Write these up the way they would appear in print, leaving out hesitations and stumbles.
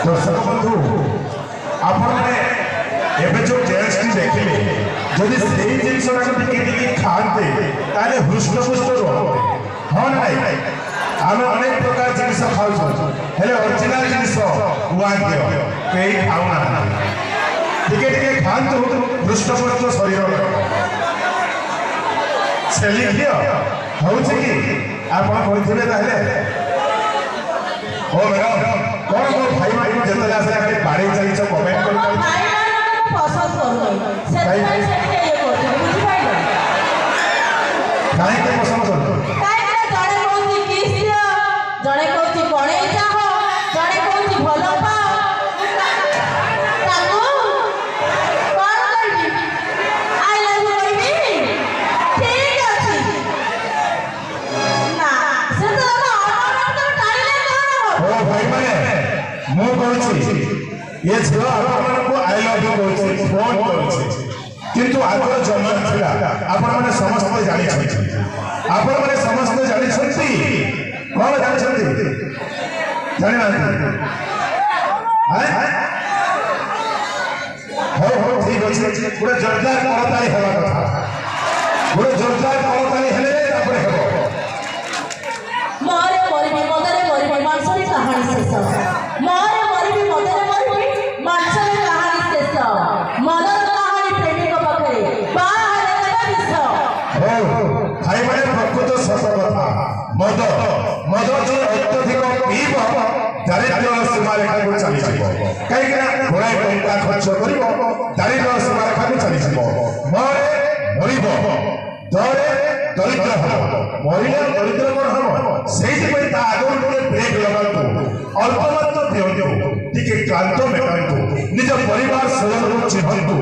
दर्शक बंधु आपने जो टेस्ट देखिले जदि से जिनस खाते ताले हृष्टपुष्ट रहते हाँ ना आम अनेक प्रकार जिनस खाऊ ओरिजिनल जिनस कई खाऊना टिके खातु हृष्टपुष्ट शरीर छेली घी हूँ कि आप हो मैडम कौन कौन भाई भाई जितने आसे बाड़ी चली कमेंट कर पसंद करू से ये करते बुझी पाइलो काहे के पसंद करू काहे के जणे कहती किस दियो जणे कहती कोणे चाहो जणे कहती भलो पाओ ताको कोन करबी आई लव यू बेबी ठीक अछि ना से तो ऑर्डर तो टाइले कोन ओ भाई माने मु कहूची ये झियो आपन को आई लव यू कहूची फोन कहूची किंतु आगर जमान थिला आपन माने समस्त जानि छथि आपन माने समस्त जानि छथि कोन जानि छथि जानि ना हां हो ठीक अछि पूरा जोरदार करताली हेबा कथा पूरा जोरदार करताली हेले तापर हेबो मारे मरबी मदरे मरबी मानसरी कहानी शेष मारे मरबी मदरे मरबी मानसरी कहानी शेष मनर कहानी प्रेमिक पाखरे बाहर देबा विष हो भाई माने प्रकृत सत कथा मद मद जो अत्यधिक पीब दारिद्र्य सीमा रेखा को चली जाइबो कहीं ना घोड़ा टंका खर्च करिवो दारिद्र्य सीमा रेखा को चली जाइबो मरे मरिबो दरे दरिद्र हबो मरिले दरिद्र कोन हबो सेहि पई ता आगो गोटे ब्रेक लगातु अल्प मात्र दियंतु टिके क्लांत मेटांतु निज परिवार सदस्य को चिन्हंतु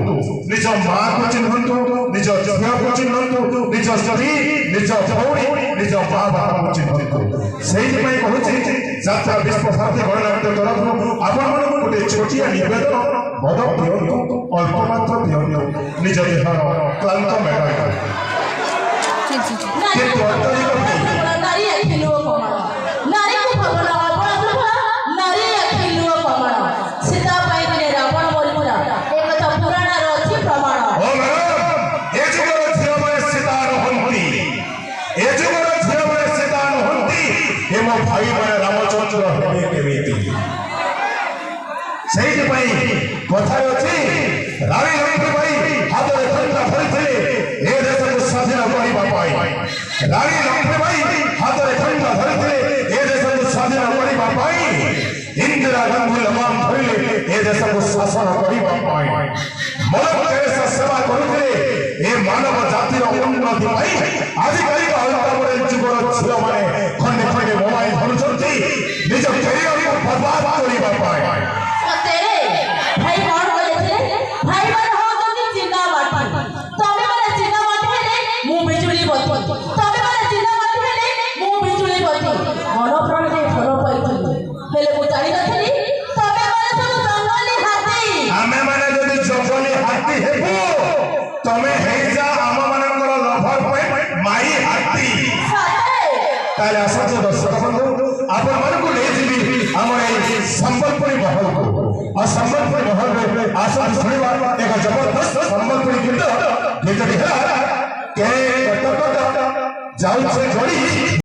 निज मां को चिन्हंतु निज झियो को चिन्हंतु निज स्त्री निज भौणी निज मां बाप को चिन्हंतु सेहि पई कहूची जात्रा विश्व भारती गणनाट्य तरफ आपण मन गोटे छोटिया निवेदन मद दियंतु अल्प मात्र दियंतु निज देहर क्लांत मेटांतु नारी अखिलुओ कमण नारी को भगवान अपना नारी अखिलुओ कमण सीता पाई दिने रावण मरिपुरा एक कथा पुराण रो अछि प्रमाण ओ मैडम ए जुगर झियो माने सीता रहंती ए जुगर झियो माने सीता रहंती हे मो भाई माने रामचंद्र हेबे केमिति सेहि पई कथा अछि रानी लक्ष्मी भाई हाथ रे खंडा धरिथिले ए देश को स्वाधीन करिबा पाई रानी लक्ष्मी भाई हाथ रे खंडा धरिथिले ए देश को स्वाधीन करिबा पाई इंदिरा गांधी लगाम धरिले ए देश को शासन करिबा पाई मदर तेरेसा सेवा करुथिले ए मानव जातिर उन्नति पाई आजिकाली का अल्पबड़े जुगर झियो माने खंडे खंडे मोबाइल धरुछंती निज कैरियर को बर्बाद करिबा पाई तेरे भाई कौन बोले थे भाई मन हो जदी चिन्ना बाटी तबे माने चिन्ना बाटी हेले मु बिजुली बत्ती तबे माने चिन्ना बाटी हेले मु बिजुली बत्ती मन प्राण रे फल पाइथि हेले मु जानि नथि तबे माने सब जंगली हाथी आमे माने जदी जंगली हाथी हेबो तमे हे जा आम मानकर लभर पे माई हाथी ताले आसत दर्शक बंधु आपण मन को ले जीवी हमर संबलपुरी महल को और संबलपुरी महल में आसन सुनिबा एक जबरदस्त संबलपुरी गीत गीतटी है के कटकट जाउ से जोड़ी